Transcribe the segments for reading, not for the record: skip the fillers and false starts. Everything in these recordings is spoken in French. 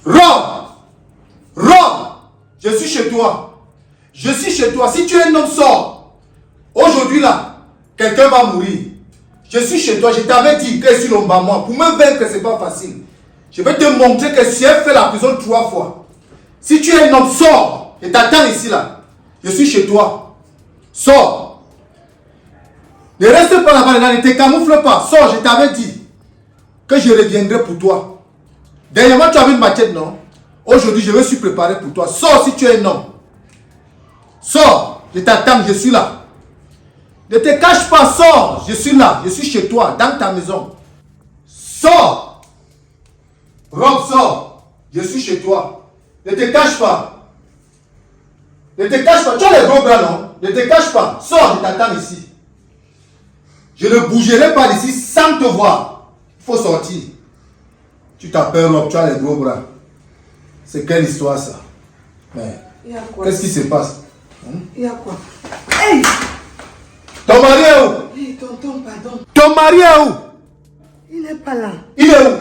Rob! Rob! Je suis chez toi. Je suis chez toi. Si tu es un homme, sors. Aujourd'hui là, quelqu'un va mourir. Je suis chez toi. Je t'avais dit que je suis l'homme à moi. Pour me vaincre, c'est pas facile. Je vais te montrer que si elle fait la prison 3 fois. Si tu es un homme, sors. Je t'attends ici là. Je suis chez toi. Sors. Ne reste pas là-bas, ne te camoufle pas. Sors, je t'avais dit que je reviendrai pour toi. Dernièrement, tu avais une machette, non? Aujourd'hui, je me suis préparé pour toi. Sors si tu es un homme. Sors, je t'attends, je suis là. Ne te cache pas, sors. Je suis là, je suis chez toi, dans ta maison. Sors. Rob, sors. Je suis chez toi. Ne te cache pas. Ne te cache pas. Tu as les gros bras, non? Ne te cache pas. Sors, je t'attends ici. Je ne bougerai pas d'ici sans te voir. Il faut sortir. Tu t'appelles Rob, tu as les gros bras. C'est quelle histoire ça? Mais qu'est-ce qui se passe? Il y a quoi? Hey! Ton mari est où? Hey, tonton, pardon. Ton mari est où? Il n'est pas là. Il est où?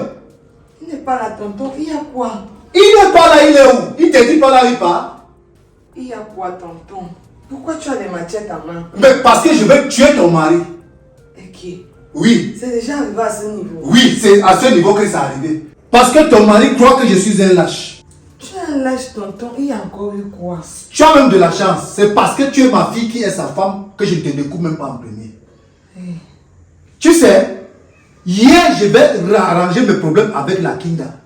Il n'est pas là, tonton. Il y a quoi? Il n'est pas là, il est où? Il te dit pas là, il part. Il y a quoi, tonton? Pourquoi tu as des machettes à main? Mais parce que je vais tuer ton mari. Et qui? Oui. C'est déjà arrivé à ce niveau. Oui, c'est à ce niveau que c'est arrivé. Parce que ton mari croit que je suis un lâche. Tu es un lâche, tonton. Il y a encore eu quoi? Tu as même de la chance. C'est parce que tu es ma fille qui est sa femme que je ne te découvre même pas en premier. Hey. Tu sais, hier, je vais arranger mes problèmes avec la Kinda.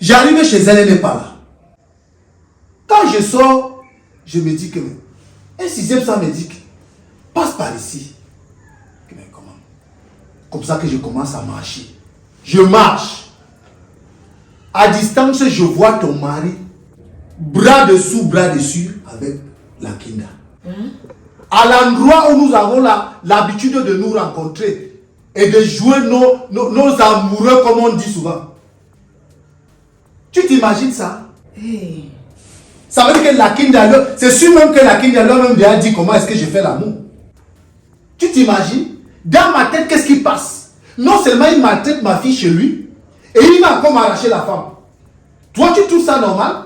J'arrive chez elle, elle n'est pas là. Quand je sors, je me dis que un sixième ça me dit que passe par ici. Mais comment? Comme ça que je commence à marcher. Je marche. À distance, je vois ton mari, bras dessous, bras dessus, avec la Kinda. À l'endroit où nous avons l'habitude de nous rencontrer et de jouer nos amoureux, comme on dit souvent. Tu t'imagines ça? Hey. Ça veut dire que la Kinda, c'est sûr même que la Kinda leur déjà dit comment est-ce que je fais l'amour. Tu t'imagines? Dans ma tête, qu'est-ce qui passe? Non seulement il maltraite ma fille chez lui, et il va encore m'arracher la femme. Toi, tu trouves ça normal?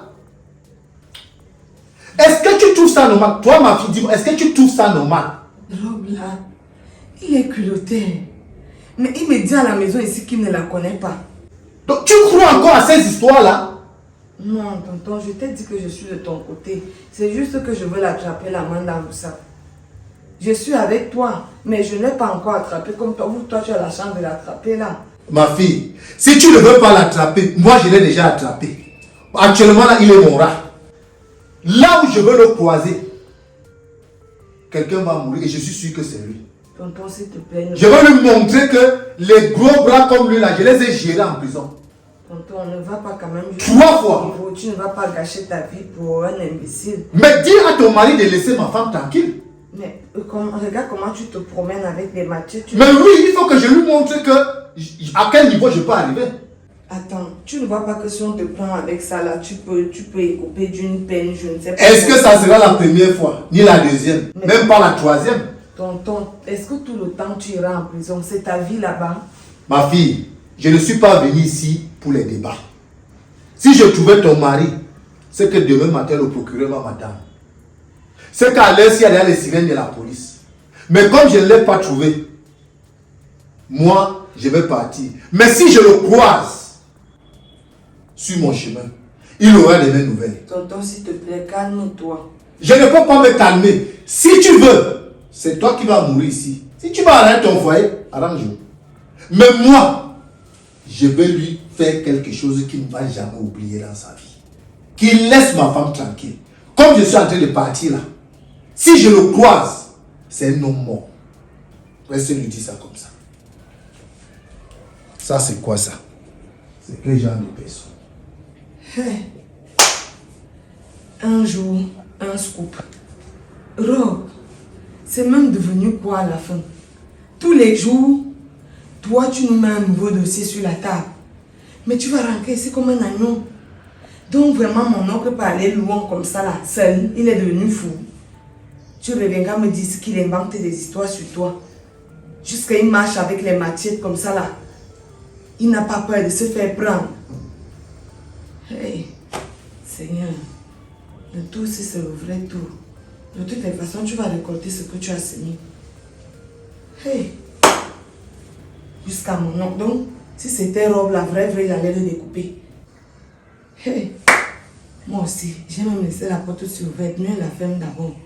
Est-ce que tu trouves ça normal? Toi, ma fille, dis-moi, est-ce que tu trouves ça normal? Rob là, il est culotté. Mais il me dit à la maison ici qu'il ne la connaît pas. Donc, tu crois encore à ces histoires-là? Non, tonton, je t'ai dit que je suis de ton côté. C'est juste que je veux l'attraper la main dans le sac. Je suis avec toi, mais je ne l'ai pas encore attrapé comme toi. Toi, tu as la chance de l'attraper là. Ma fille, si tu ne veux pas l'attraper, moi je l'ai déjà attrapé. Actuellement là, il est mon rat. Là où je veux le croiser, quelqu'un va mourir et je suis sûr que c'est lui. Tonton, s'il te plaît. Je vais lui montrer que les gros bras comme lui là, je les ai gérés en prison. Tonton, on ne va pas quand même... 3 fois. Tu ne vas pas gâcher ta vie pour un imbécile. Mais dis à ton mari de laisser ma femme tranquille. Mais regarde comment tu te promènes avec des machettes. Mais oui, il faut que je lui montre que à quel niveau je peux arriver. Attends, tu ne vois pas que si on te prend avec ça là, tu peux écoper d'une peine, je ne sais pas. Est-ce que ça sera la première fois, ni la deuxième, même pas la troisième? Tonton, est-ce que tout le temps tu iras en prison? C'est ta vie là-bas? Ma fille, je ne suis pas venu ici pour les débats. Si je trouvais ton mari, c'est que demain matin le procureur va m'attendre. C'est qu'à l'heure, il y a les sirènes de la police. Mais comme je ne l'ai pas trouvé, moi, je vais partir. Mais si je le croise sur mon chemin, il aura les mêmes nouvelles. Tonton, s'il te plaît, calme-toi. Je ne peux pas me calmer. Si tu veux, c'est toi qui vas mourir ici. Si tu vas arrêter ton foyer, arrange-le. Mais moi, je vais lui faire quelque chose qu'il ne va jamais oublier dans sa vie. Qu'il laisse ma femme tranquille. Comme je suis en train de partir là. Si je le croise, c'est un homme mort. Reste lui dire ça comme ça. Ça, c'est quoi ça? C'est quel genre de personne? Hey. Un jour, un scoop. Rob, c'est même devenu quoi à la fin? Tous les jours, toi, tu nous mets un nouveau dossier sur la table. Mais tu vas rentrer ici comme un agneau. Donc vraiment, mon oncle peut aller loin comme ça là, seul. Il est devenu fou. Tu reviendras me dire qu'il invente des histoires sur toi. Jusqu'à il marche avec les machettes comme ça là. Il n'a pas peur de se faire prendre. Hey, Seigneur, le tout si c'est le vrai tout. De toutes les façons, tu vas récolter ce que tu as semé. Hey, jusqu'à mon oncle. Donc, si c'était robe, la vraie, il allait le découper. Hey, moi aussi, j'ai même laissé la porte sur ouverte. Mieux la ferme d'abord.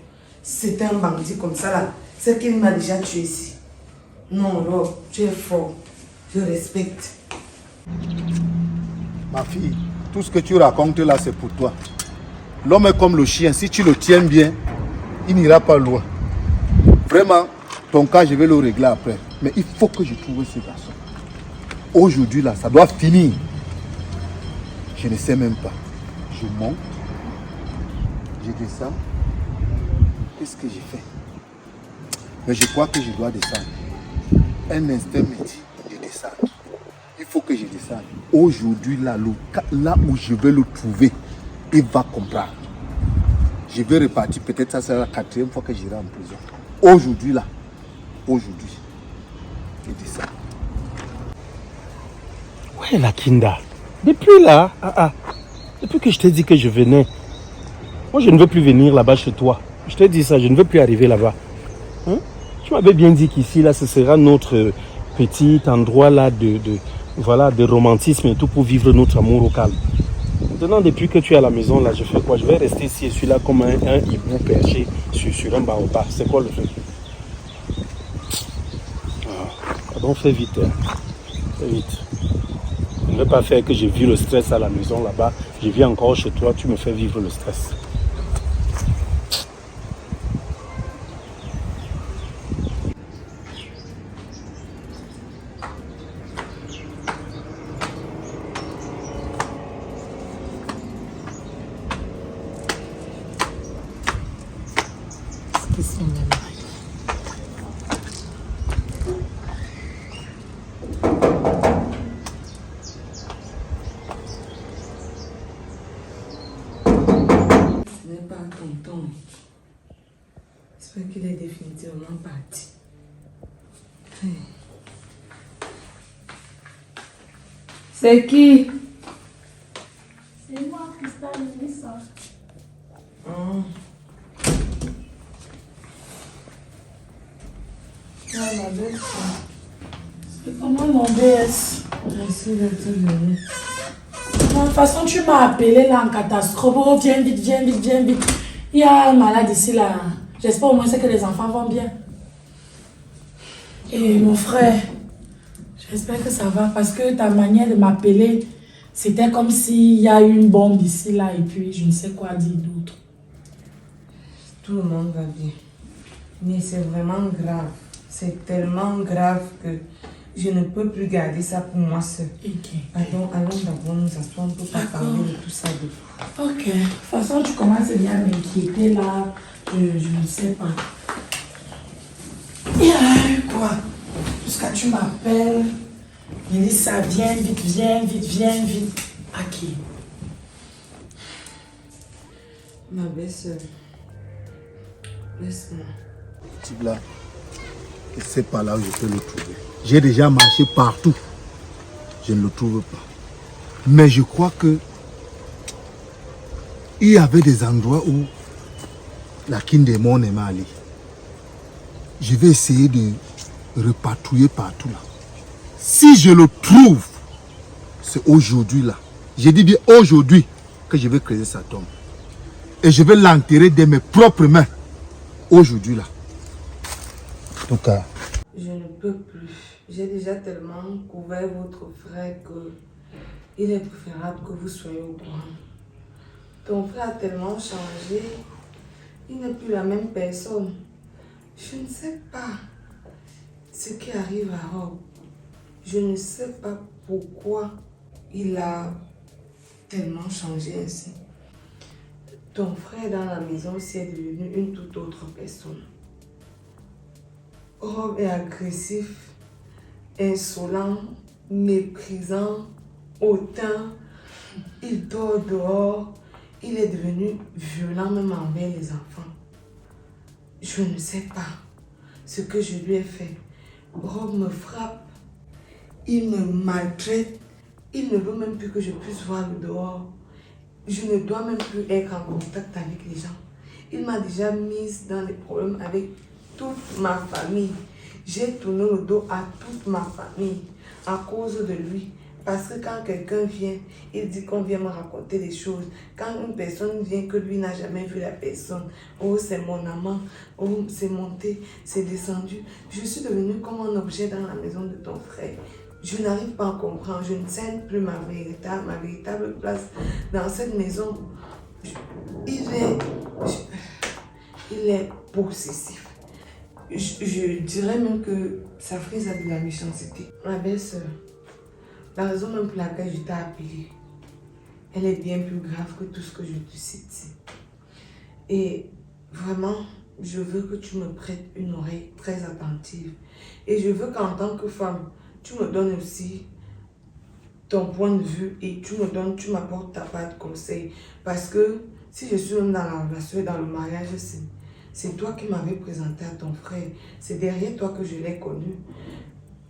Si c'était un bandit comme ça là, c'est qu'il m'a déjà tué ici. Non, Rob, tu es fort. Je respecte. Ma fille, tout ce que tu racontes là, c'est pour toi. L'homme est comme le chien. Si tu le tiens bien, il n'ira pas loin. Vraiment, ton cas, je vais le régler après. Mais il faut que je trouve ce garçon. Aujourd'hui là, ça doit finir. Je ne sais même pas. Je monte. Je descends. Qu'est-ce que j'ai fait? Mais je crois que je dois descendre. Un instant me dit de descendre. Il faut que je descende. Aujourd'hui, là où je vais le trouver, il va comprendre. Je vais repartir. Peut-être ça sera la 4e fois que j'irai en prison. Aujourd'hui, je descends. Ouais, la Kinda. Depuis là, depuis que je t'ai dit que je venais, moi je ne veux plus venir là-bas chez toi. Je t'ai dit ça, je ne veux plus arriver là-bas. Hein? Tu m'avais bien dit qu'ici, là, ce sera notre petit endroit là de romantisme et tout pour vivre notre amour au calme. Maintenant, depuis que tu es à la maison, là, je fais quoi? Je vais rester ici et suis là comme un hibou perché sur un baobab. C'est quoi le truc? Pardon, fais vite. Hein. Fais vite. Ne veux pas faire que je vis le stress à la maison là-bas. Je viens encore chez toi, tu me fais vivre le stress. J'espère qu'il est définitivement parti. C'est qui? C'est moi, Cristal, Mélissa. Ah, ma belle. C'est comment mon BS? Merci d'être venu. De toute façon, tu m'as appelé là en catastrophe. Oh, viens vite, viens vite, viens vite. Il y a un malade ici là. J'espère au moins que les enfants vont bien. Et mon frère, j'espère que ça va parce que ta manière de m'appeler, c'était comme s'il y a eu une bombe ici là et puis je ne sais quoi dire d'autre. Tout le monde va bien. Mais c'est vraiment grave. C'est tellement grave que je ne peux plus garder ça pour moi seule. Okay. Pardon, allons d'abord nous asseoir pour pas parler de tout ça. Ok. De toute façon, tu commences bien à m'inquiéter là. Je ne sais pas. Il y a eu quoi? Jusqu'à tu m'appelles. Mélissa, viens vite, viens vite, viens vite. À qui? Ma belle-sœur, laisse-moi. Là, c'est pas là où je peux le trouver. J'ai déjà marché partout. Je ne le trouve pas. Mais je crois que il y avait des endroits où la Kindémon aimait aller. Je vais essayer de repatrouiller partout là. Si je le trouve, c'est aujourd'hui là. J'ai dit bien aujourd'hui que je vais creuser sa tombe. Et je vais l'enterrer de mes propres mains. Aujourd'hui là. En tout cas. Je ne peux plus. J'ai déjà tellement couvert votre frère que il est préférable que vous soyez au courant. Ton frère a tellement changé. Il n'est plus la même personne. Je ne sais pas ce qui arrive à Rob. Je ne sais pas pourquoi il a tellement changé ainsi. Ton frère dans la maison s'est devenu une toute autre personne. Rob est agressif, insolent, méprisant, hautain. Il dort dehors. Il est devenu violent même envers les enfants. Je ne sais pas ce que je lui ai fait. Rob me frappe. Il me maltraite. Il ne veut même plus que je puisse voir le dehors. Je ne dois même plus être en contact avec les gens. Il m'a déjà mise dans des problèmes avec toute ma famille. J'ai tourné le dos à toute ma famille à cause de lui. Parce que quand quelqu'un vient, il dit qu'on vient me raconter des choses. Quand une personne vient que lui n'a jamais vu la personne, oh c'est mon amant, oh c'est monté, c'est descendu. Je suis devenue comme un objet dans la maison de ton frère. Je n'arrive pas à comprendre, je ne sens plus ma véritable place dans cette maison. Il est possessif. Je dirais même que sa frise a de la méchanceté. Ma belle-sœur, la raison même pour laquelle je t'ai appelée, elle est bien plus grave que tout ce que je te cite. Et vraiment, je veux que tu me prêtes une oreille très attentive. Et je veux qu'en tant que femme, tu me donnes aussi ton point de vue et tu m'apportes ta part de conseil. Parce que si je suis même dans la relation et dans le mariage, c'est toi qui m'avais présenté à ton frère. C'est derrière toi que je l'ai connu.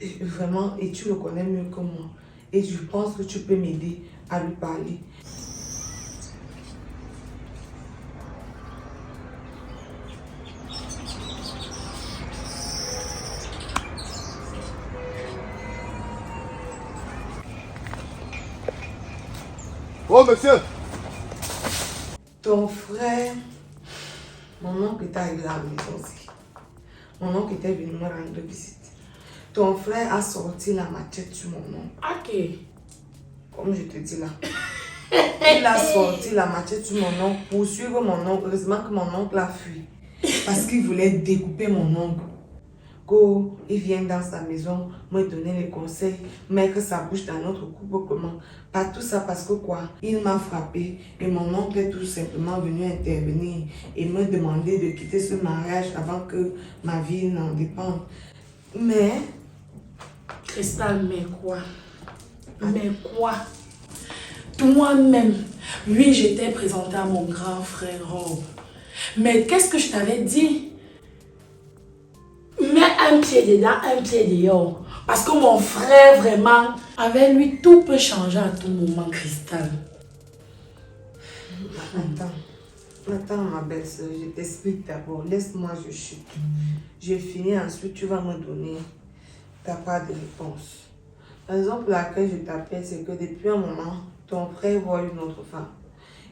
Et vraiment, et tu le connais mieux que moi. Et je pense que tu peux m'aider à lui parler. Oh, monsieur! Ton frère, mon oncle était arrivé dans la maison aussi. Mon oncle était venu me rendre visite. Ton frère a sorti la machette sur mon oncle. Ok. Comme je te dis là. Il a sorti la machette sur mon oncle pour suivre mon oncle. Heureusement que mon oncle a fui. Parce qu'il voulait découper mon oncle. Quand il vient dans sa maison me donner les conseils, mettre sa bouche dans notre couple, comment? Pas tout ça parce que quoi? Il m'a frappé et mon oncle est tout simplement venu intervenir et me demander de quitter ce mariage avant que ma vie n'en dépende. Mais... Cristal, mais quoi? Mais quoi? Toi-même, oui, j'étais présentée à mon grand frère Rob. Mais qu'est-ce que je t'avais dit? Mets un pied dedans, un pied dehors. Parce que mon frère, vraiment, avec lui, tout peut changer à tout moment, Cristal. Attends, ma belle-sœur, je t'explique d'abord. Laisse-moi, je chute. Je finis, ensuite tu vas me donner ta part de réponse. La raison pour laquelle je t'appelle, c'est que depuis un moment, ton frère voit une autre femme.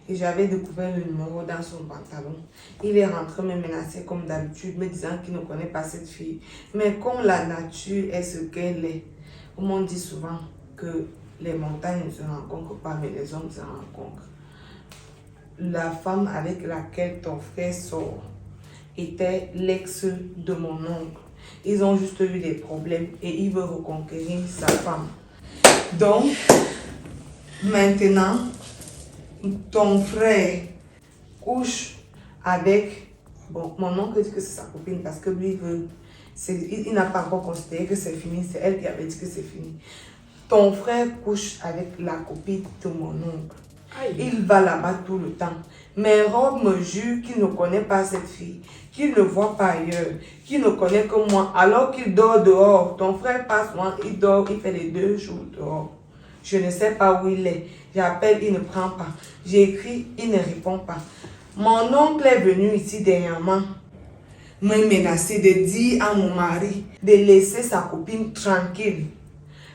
Et j'avais découvert le numéro dans son pantalon. Il est rentré me menacer comme d'habitude, me disant qu'il ne connaît pas cette fille. Mais comme la nature est ce qu'elle est, comme on dit souvent que les montagnes ne se rencontrent pas, mais les hommes se rencontrent. La femme avec laquelle ton frère sort était l'ex de mon oncle. Ils ont juste eu des problèmes et il veut reconquérir sa femme. Donc, maintenant, ton frère couche avec... Bon, mon oncle dit que c'est sa copine parce que lui veut... Il n'a pas encore considéré que c'est fini, c'est elle qui avait dit que c'est fini. Ton frère couche avec la copine de mon oncle. Il va là-bas tout le temps. Mais Rob me jure qu'il ne connaît pas cette fille, qu'il ne voit pas ailleurs, qu'il ne connaît que moi, alors qu'il dort dehors. Ton frère passe loin, il dort, il fait les 2 jours dehors. Je ne sais pas où il est. J'appelle, il ne prend pas. J'écris, il ne répond pas. Mon oncle est venu ici dernièrement me menacer de dire à mon mari de laisser sa copine tranquille.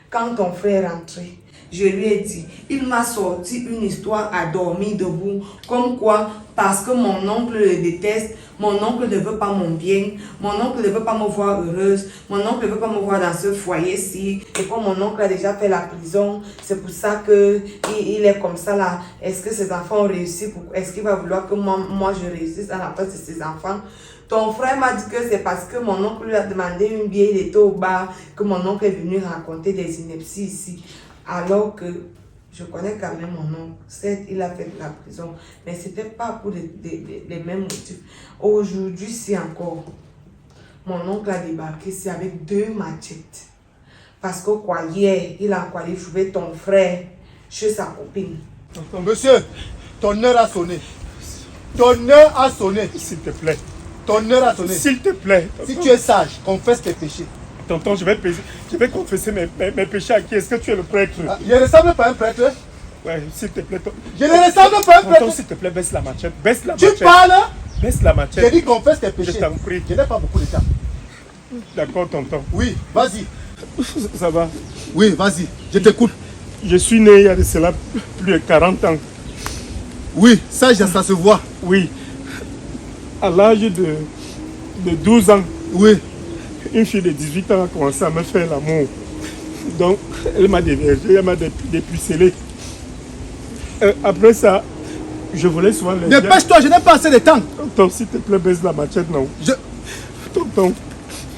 Quand ton frère est rentré, je lui ai dit, il m'a sorti une histoire à dormir debout, comme quoi, parce que mon oncle le déteste, mon oncle ne veut pas mon bien, mon oncle ne veut pas me voir heureuse, mon oncle ne veut pas me voir dans ce foyer-ci, et comme mon oncle a déjà fait la prison, c'est pour ça qu'il est comme ça là. Est-ce que ses enfants ont réussi? Est-ce qu'il va vouloir que moi je réussisse à la place de ses enfants? Ton frère m'a dit que c'est parce que mon oncle lui a demandé une bière, il était au bar, que mon oncle est venu raconter des inepties ici. Alors que je connais quand même mon oncle. Certes, il a fait de la prison, mais ce n'était pas pour les mêmes motifs. Aujourd'hui, c'est encore. Mon oncle a débarqué ici avec 2 machettes. Parce que quoi, hier, il a allé trouver ton frère chez sa copine. Monsieur, ton heure a sonné. Ton heure a sonné. S'il te plaît. Ton heure a sonné. S'il te plaît. Si tu es sage, confesse tes péchés. Tonton, je vais confesser mes péchés à qui? Est-ce que tu es le prêtre? Je ne ressemble pas à un prêtre. Ouais, s'il te plaît. Je ne ressemble pas un Tonton, peu. s'il te plaît, baisse la machette. Baisse la Tu machette. parles? Baisse la machette. J'ai dit confesse tes péchés. Je t'en prie. Je n'ai pas beaucoup de temps. D'accord, tonton. Oui, vas-y. Ça va. Oui, vas-y. Je t'écoute. Je suis né il y a de cela plus de 40 ans. Oui, ça se voit. Oui. À l'âge de 12 ans, Oui. une fille de 18 ans a commencé à me faire l'amour. Donc, elle m'a dévergé, elle m'a dépucelé. Après ça, je voulais souvent les... Dépêche-toi, je n'ai pas assez de temps. Tonton, s'il te plaît, baisse la machette, non. Tonton,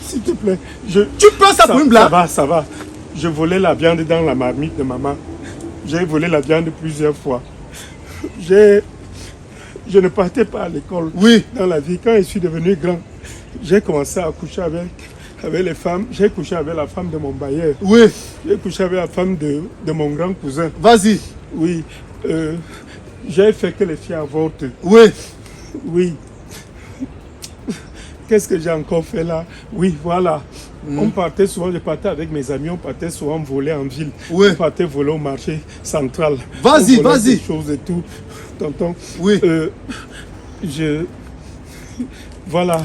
s'il te plaît. Tu prends ça pour une blague? Ça va. Je volais la viande dans la marmite de maman. J'ai volé la viande plusieurs fois. Je ne partais pas à l'école. Oui. Dans la vie, quand je suis devenu grand, j'ai commencé à coucher avec les femmes. J'ai couché avec la femme de mon bailleur. Oui. J'ai couché avec la femme de mon grand cousin. Vas-y. Oui. J'ai fait que les filles avortent. Oui. Oui. Qu'est-ce que j'ai encore fait là? Oui, voilà. On partait souvent, je partais avec mes amis, on partait souvent voler en ville. Oui. On partait voler au marché central. Vas-y, On volait vas-y. des choses et tout. Tonton. Oui. Voilà.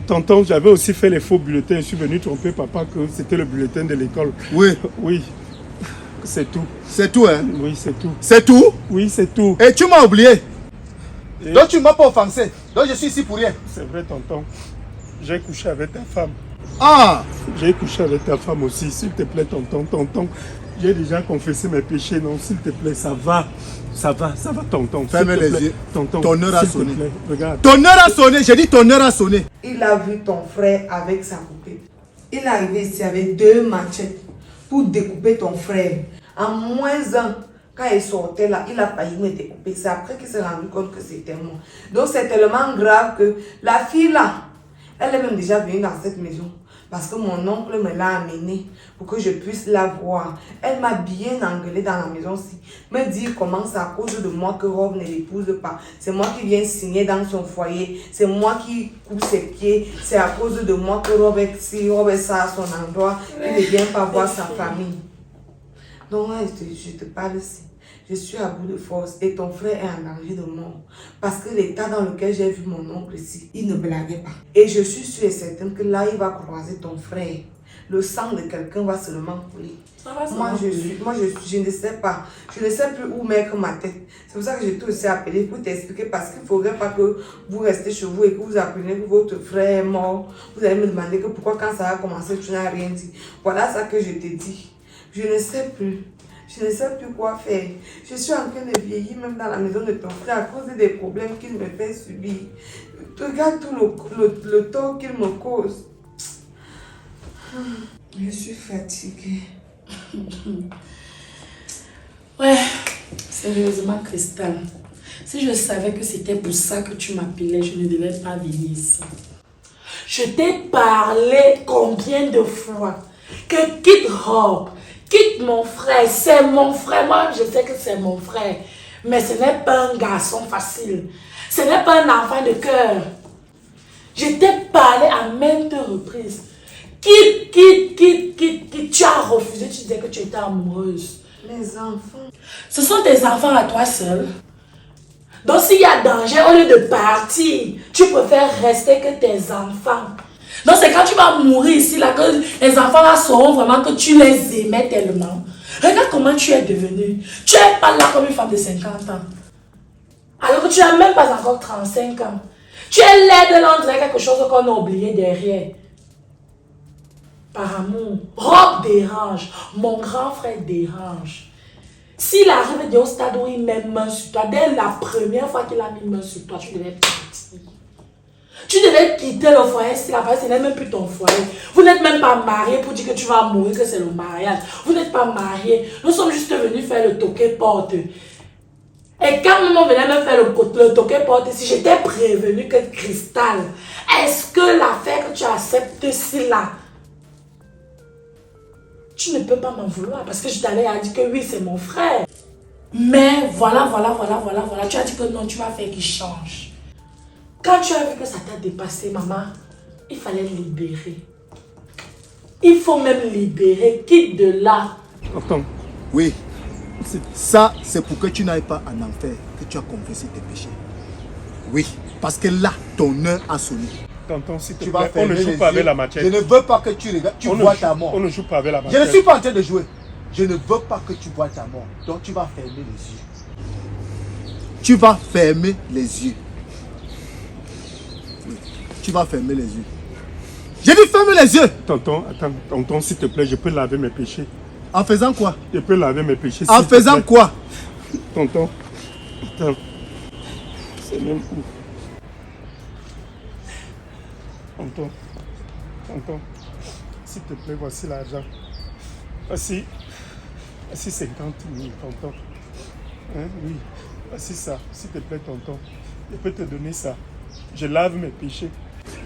Tonton, j'avais aussi fait les faux bulletins. Je suis venu tromper papa que c'était le bulletin de l'école. Oui. Oui. C'est tout. C'est tout, hein? Oui, c'est tout. C'est tout? Oui, c'est tout. Et tu m'as oublié. Et Donc tu ne m'as pas offensé. Donc je suis ici pour rien. c'est vrai, tonton. J'ai couché avec ta femme. Ah! J'ai couché avec ta femme aussi, s'il te plaît, tonton. J'ai déjà confessé mes péchés, non, s'il te plaît, ça va, tonton. Ferme s'il te les plaît. yeux. Tonton, Ton heure a s'il te sonné. plaît, regarde. Ton heure a sonné. J'ai dit ton heure a sonné. Il a vu ton frère avec sa poupée. Il est arrivé ici avec 2 machettes pour découper ton frère. En moins un, quand il sortait là, il a failli me découper. C'est après qu'il s'est rendu compte que c'était moi. Donc c'est tellement grave que la fille là, elle est même déjà venue dans cette maison. Parce que mon oncle me l'a amenée pour que je puisse la voir. Elle m'a bien engueulée dans la maison-ci. Me dit comment c'est à cause de moi que Rob ne l'épouse pas. C'est moi qui viens signer dans son foyer. C'est moi qui coupe ses pieds. C'est à cause de moi que Rob est ça à son endroit. Il ne vient pas voir sa famille. Donc là, je te parle ici. Je suis à bout de force et ton frère est en danger de mort. Parce que l'état dans lequel j'ai vu mon oncle ici, il ne blaguait pas. Et je suis sûre et certaine que là, il va croiser ton frère. Le sang de quelqu'un va seulement couler. Moi, je ne sais pas. Je ne sais plus où mettre ma tête. C'est pour ça que j'ai tout aussi appelé pour t'expliquer. Parce qu'il ne faudrait pas que vous restez chez vous et que vous appreniez que votre frère est mort. Vous allez me demander que pourquoi quand ça a commencé, tu n'as rien dit. Voilà ça que je t'ai dit. Je ne sais plus. Je ne sais plus quoi faire. Je suis en train de vieillir même dans la maison de ton frère à cause des problèmes qu'il me fait subir. Regarde tout le tort qu'il me cause. Je suis fatiguée. Ouais, sérieusement, Cristal. Si je savais que c'était pour ça que tu m'appelais, je ne devais pas venir ici. Je t'ai parlé combien de fois que quitte Rob, quitte mon frère, c'est mon frère. Moi, je sais que c'est mon frère. Mais ce n'est pas un garçon facile. Ce n'est pas un enfant de cœur. Je t'ai parlé à maintes reprises. Quitte. Tu as refusé, tu disais que tu étais amoureuse. Mes enfants. Ce sont tes enfants à toi seul. Donc s'il y a danger, au lieu de partir, tu préfères rester que tes enfants. Donc c'est quand tu vas mourir ici, là, que les enfants là sauront vraiment que tu les aimais tellement. Regarde comment tu es devenue. Tu n'es pas là comme une femme de 50 ans. Alors que tu n'as même pas encore 35 ans. Tu es laide, là, on dirait quelque chose qu'on a oublié derrière. Par amour, Rob dérange, mon grand frère dérange. S'il arrive au stade où il met main sur toi, dès la première fois qu'il a mis main sur toi, tu devais partir. Tu devais quitter le foyer, si la ce n'est même plus ton foyer. Vous n'êtes même pas mariés pour dire que tu vas mourir, que c'est le mariage. Vous n'êtes pas mariés. Nous sommes juste venus faire le toquet-porte. Et quand on venait même faire le toquet-porte, si j'étais prévenu que Cristal, est-ce que l'affaire que tu acceptes ici là, tu ne peux pas m'en vouloir parce que je t'avais dit que oui, c'est mon frère. Mais voilà. Tu as dit que non, tu vas faire qu'il change. Quand tu as vu que ça t'a dépassé, maman, il fallait libérer. Il faut même libérer. Quitte de là. Tonton, Oui. Ça, c'est pour que tu n'ailles pas en enfer, que tu as confessé tes péchés. Oui, parce que là, ton heure a sonné. Tonton, s'il te Tu plaît, vas on ne fermer joue les pas avec yeux. la machette. Je ne veux pas que tu regardes, tu vois ta mort. On ne joue pas avec la Je machette. ne suis pas en train de jouer. Je ne veux pas que tu vois ta mort. Donc tu vas fermer les yeux. Tu vas fermer les yeux. Oui. Tu vas fermer les yeux. J'ai dit fermer les yeux. Tonton, attends, tonton, s'il te plaît, je peux laver mes péchés. En faisant quoi? Je peux laver mes péchés. En s'il te faisant plaît. quoi? Tonton, attends. C'est même où? Tonton, tonton, s'il te plaît, voici l'argent. Voici 50 000, tonton. Hein, oui, voici ça, s'il te plaît, tonton. Je peux te donner ça. Je lave mes péchés.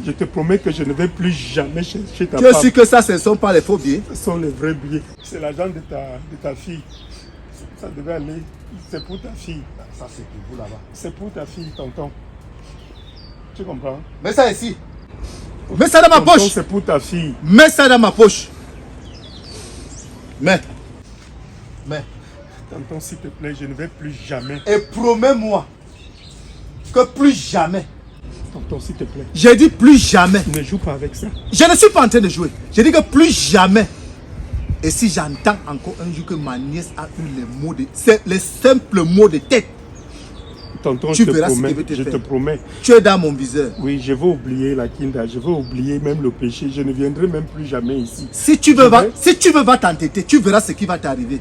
Je te promets que je ne vais plus jamais chercher ta Tu es femme. sûr que ça, ce ne sont pas les faux billets? Ce sont les vrais billets. C'est l'argent de ta fille. Ça devait aller. C'est pour ta fille. Ça, c'est pour vous là-bas. C'est pour ta fille, tonton. Tu comprends? Mets ça ici. Mets ça dans ma Tonton, poche. c'est pour ta fille. Mets ça dans ma poche. Mets. Tonton, s'il te plaît, je ne vais plus jamais. Et promets-moi que plus jamais. Tonton, s'il te plaît. J'ai dit plus jamais. Ne joue pas avec ça. Je ne suis pas en train de jouer. J'ai dit que plus jamais. Et si j'entends encore un jour que ma nièce a eu les mots de... C'est les simples mots de tête. Tonton, Tu je te verras ce promets. qu'il veut te Je faire. te promets. Tu es dans mon viseur. Oui, je vais oublier la kinda. Je vais oublier même le péché. Je ne viendrai même plus jamais ici. Si tu veux, va t'entêter, tu verras ce qui va t'arriver.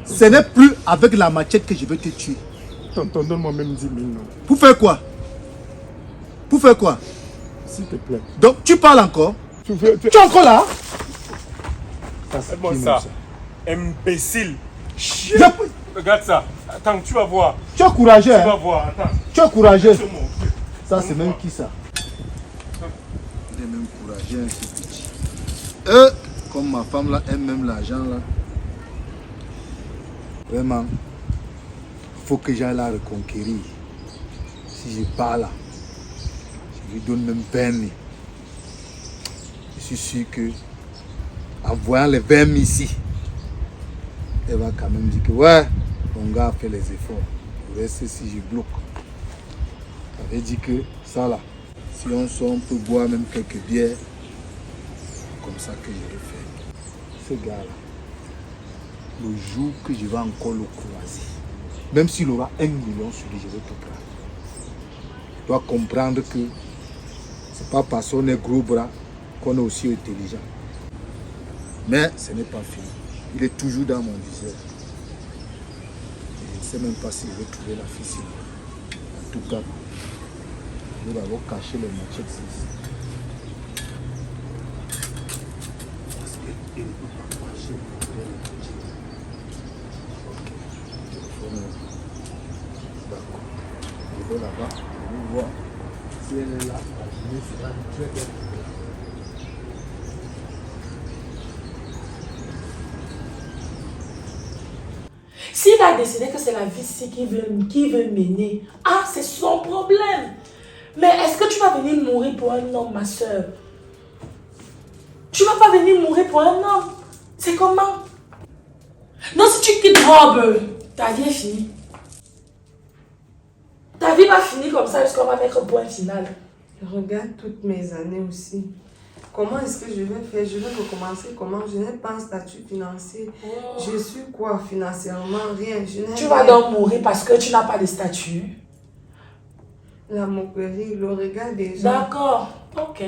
Ce n'est plus avec la machette que je vais te tuer. Tonton, donne-moi même 10 000, non. Pour faire quoi? Pour faire quoi? S'il te plaît. Donc tu parles encore? Tu Tu es encore là? Fais-moi ça. Imbécile. Je- Regarde ça. Attends, tu vas voir. Tu es courageux. Tu Hein? vas voir. Attends. Tu es courageux. C'est mon Dieu. Ça, c'est même qui ça? Il est même courageux, ce petit. Comme ma femme là aime même l'argent là. Vraiment, il faut que j'aille la reconquérir. Si je pars là, je lui donne même 20 000. Je suis sûr que, en voyant les 20 000 ici, elle va quand même dire que ouais, mon gars a fait les efforts. Le reste, si je bloque. Ça veut dire que ça là, si on sort, on peut boire même quelques bières. C'est comme ça que je le fais. Ce gars là, le jour que je vais encore le croiser, même s'il aura 1 million sur lui, je vais tout prendre. Tu dois comprendre que c'est pas parce qu'on est gros bras qu'on est aussi intelligent. Mais ce n'est pas fini. Il est toujours dans mon viseur. Je ne sais même pas si je vais trouver la fille. En tout cas, je vais d'abord cacher les machettes ici. Parce qu'il ne peut pas cacher les machettes. Ok. D'accord. Je vais là-bas. Je vais voir si elle est là. La journée sera très bien. S'il a décidé que c'est la vie ici qui veut mener, ah, c'est son problème. Mais est-ce que tu vas venir mourir pour un homme, ma soeur? Tu vas pas venir mourir pour un homme. C'est comment? Non, si tu quittes Rob, ta vie est finie. Ta vie va finir comme ça jusqu'à qu'on va mettre point final. Regarde toutes mes années aussi. Comment est-ce que je vais faire? Je vais recommencer comment? Je n'ai pas un statut financier. Oh. Je suis quoi financièrement? Rien. Tu vas donc mourir parce que tu n'as pas de statut. La moquerie, le regard des gens. D'accord, ok.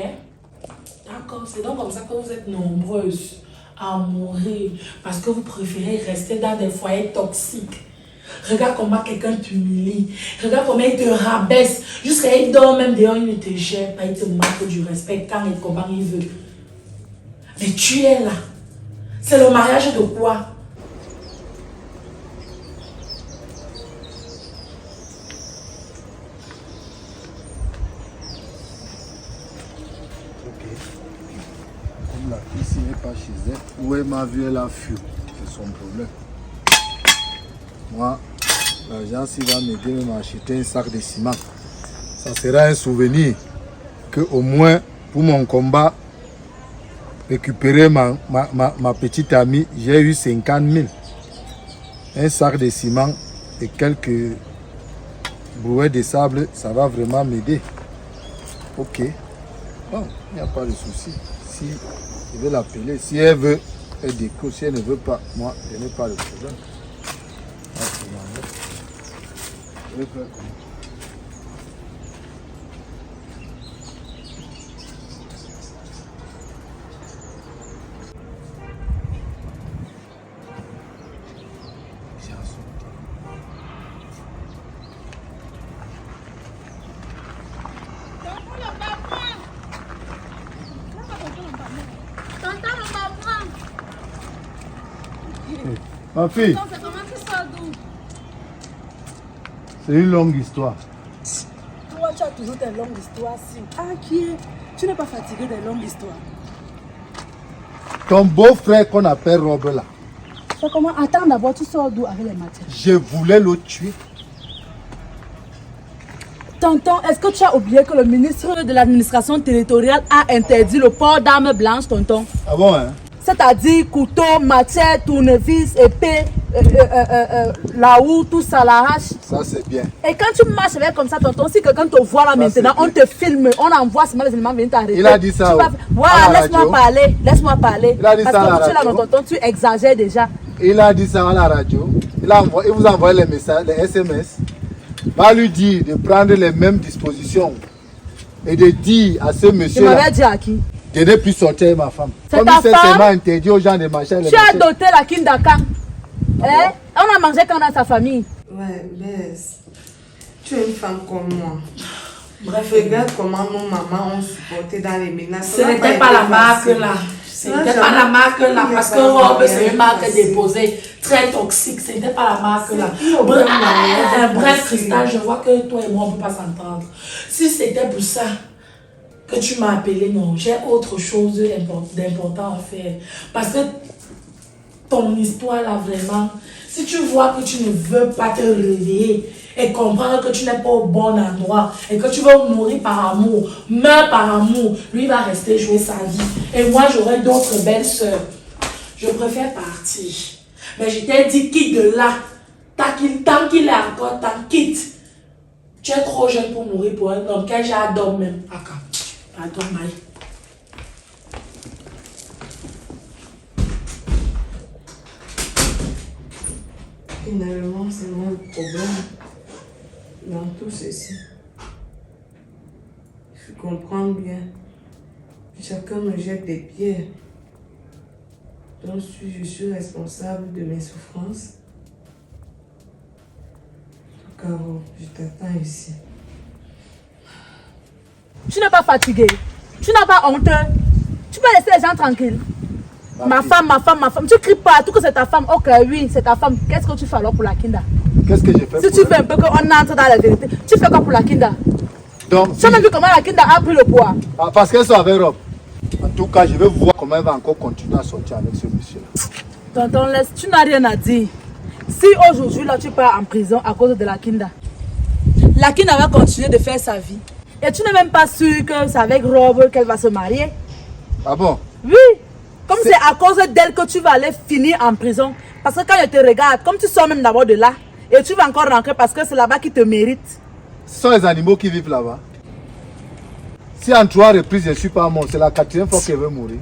D'accord, c'est donc comme ça que vous êtes nombreuses à mourir parce que vous préférez rester dans des foyers toxiques. Regarde comment quelqu'un t'humilie. Regarde comment il te rabaisse. Jusqu'à il dort même dehors, il ne te gère pas. Il te manque du respect quand et comment il veut. Mais tu es là. C'est le mariage de quoi? Ok. Comme la fille ici n'est pas chez elle, où elle m'a vu, elle a fui. C'est son problème. Moi, l'argent, s'il va m'aider même à acheter un sac de ciment, ça sera un souvenir que au moins pour mon combat, récupérer ma petite amie, j'ai eu 50 000. Un sac de ciment et quelques brouettes de sable, ça va vraiment m'aider. Ok. Bon, il n'y a pas de souci. Si je vais l'appeler, si elle veut, elle découvre. Si elle ne veut pas, moi, je n'ai pas de problème. Je vais faire comment? Ma fille, c'est une longue histoire. Toi, tu as toujours des longues histoires. Si. Ah, qui est? Tu n'es pas fatigué des longues histoires. Ton beau-frère qu'on appelle Rob là, C'est comment? Attends d'abord, tu sors d'où avec les matières? je voulais le tuer. Tonton, est-ce que tu as oublié que le ministre de l'administration territoriale a interdit le port d'armes blanches, tonton? Ah bon, hein? C'est-à-dire couteau, machette, tournevis, épée, la houe, tout ça, la hache. Ça c'est bien. Et quand tu marches avec comme ça, tonton, si quelqu'un te voit là Ça, maintenant, c'est on te filme, on envoie seulement les éléments venir t'arrêter. Il a dit ça, Tu vas... oh, à la laisse-moi radio. parler, laisse-moi parler. Il a dit Parce ça à la que tu es là, mon radio. tonton, tu exagères déjà. Il a dit ça à la radio. Il vous envoie les messages, les SMS. Va lui dire de prendre les mêmes dispositions et de dire à ce Tu monsieur m'avais dit à qui? de ne plus sortir avec ma femme. C'est Comme ta il s'est femme? seulement interdit aux gens de marcher. Tu as doté la Kindaka. Hein? On a mangé quand on a sa famille. Ouais, Bess. Tu es une femme comme moi. Bref, regarde comment nos mamans ont supporté dans les ménages. Ce n'était pas la marque là. Ce n'était pas la marque là. Parce que Rob, c'est une marque déposée, très toxique. Ce n'était pas la marque là. Bref, Cristal, je vois que toi et moi, on ne peut pas s'entendre. Si c'était pour ça que tu m'as appelé, non, j'ai autre chose d'important à faire. Parce que ton histoire là, vraiment, si tu vois que tu ne veux pas te réveiller et comprendre que tu n'es pas au bon endroit et que tu vas mourir par amour, meurs par amour, lui va rester jouer sa vie. Et moi, j'aurai d'autres belles sœurs. Je préfère partir. Mais je t'ai dit, quitte de là. Tant qu'il est encore, tant quitte. Tu es trop jeune pour mourir pour un homme. Quel j'adore même. Pardon, Maï. Finalement, c'est moi le problème dans tout ceci. Je comprends bien. Chacun me jette des pierres. Donc, je suis responsable de mes souffrances. Caro, je t'attends ici. Tu n'es pas fatigué. Tu n'as pas honte. Tu peux laisser les gens tranquilles. Ma femme. Tu cries partout que c'est ta femme. Ok, oui, c'est ta femme. Qu'est-ce que tu fais alors pour la Kinda? Qu'est-ce que j'ai fait Si pour tu fais un peu qu'on entre dans la vérité, tu fais quoi pour la Kinda? Donc, Tu as même vu comment la Kinda a pris le poids? parce qu'elles sont avec Rob. En tout cas, je vais voir comment elle va encore continuer à sortir avec ce monsieur-là. Tonton, laisse, tu n'as rien à dire. Si aujourd'hui, là, tu pars en prison à cause de la Kinda va continuer de faire sa vie. Et tu n'es même pas sûr que c'est avec Rob qu'elle va se marier. Ah bon? Oui. Comme c'est à cause d'elle que tu vas aller finir en prison. Parce que quand je te regarde, comme tu sors même d'abord de là, et tu vas encore rentrer parce que c'est là-bas qui te mérite. Ce sont les animaux qui vivent là-bas. Si en 3 reprises je ne suis pas mort, c'est la 4e fois qu'elle veut mourir.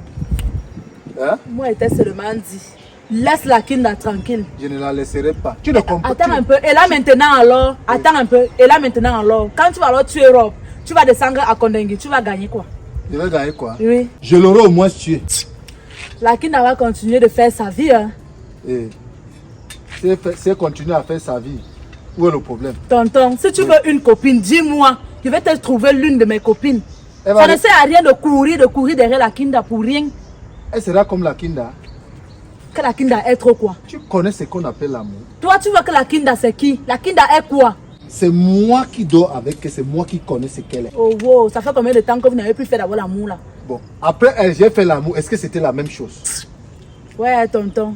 Hein? Moi, je t'ai seulement dit, laisse la Kinda tranquille. Je ne la laisserai pas. Tu ne comprends pas. Attends un peu. Et là maintenant alors, attends un peu. Et là maintenant alors, quand tu vas alors tuer Rob, tu vas descendre à Kondengui, tu vas gagner quoi? Je vais gagner quoi? Oui. Je l'aurai au moins tué. La Kinda va continuer de faire sa vie. Hein. Et si elle continue à faire sa vie, où est le problème? Tonton, si tu veux une copine, dis-moi. Je vais te trouver l'une de mes copines. Elle, Ça ne sert à rien de courir derrière la Kinda pour rien. elle sera comme la Kinda. Que la Kinda est trop quoi? Tu connais ce qu'on appelle l'amour. Toi, tu vois que la Kinda c'est qui? La Kinda est quoi? C'est moi qui dors avec elle, c'est moi qui connais ce qu'elle est. Oh wow, ça fait combien de temps que vous n'avez plus fait d'avoir l'amour là? Bon, après elle, j'ai fait l'amour, est-ce que c'était la même chose? Ouais, tonton.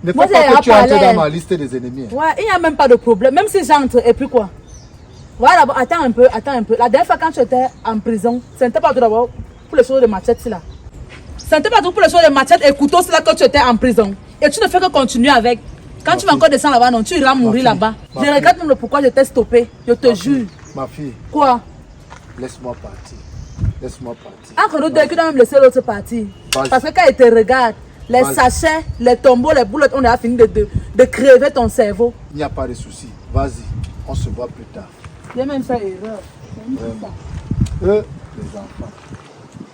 Ne Moi, faut pas j'ai que tu entres appelé. dans ma liste des ennemis. Ouais, il n'y a même pas de problème. Même si j'entre, et puis quoi? Voilà, bon, attends un peu. La dernière fois quand tu étais en prison, ce n'était pas tout d'abord pour les choses de machette là. Ce n'était pas tout pour les choses de machette et couteau, c'est là que tu étais en prison. Et tu ne fais que continuer avec. Quand tu vas encore descendre là-bas, non, tu iras mourir là-bas. Je regrette même le pourquoi je t'ai stoppé. Je te jure. Ma fille. Quoi? Laisse-moi partir. Laisse-moi partir. Entre nous deux, tu dois même laisser l'autre partir. Vas-y. Parce que quand il te regarde, les sachets, les tombeaux, les boulettes, on a fini de crever ton cerveau. Il n'y a pas de souci. Vas-y, on se voit plus tard. J'ai même fait erreur. Les enfants,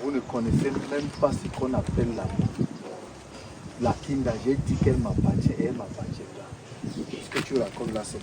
vous ne connaissez même pas ce qu'on appelle l'amour. La Kinda, j'ai dit qu'elle m'appartient et elle m'appartient pas. Ce que tu racontes là, c'est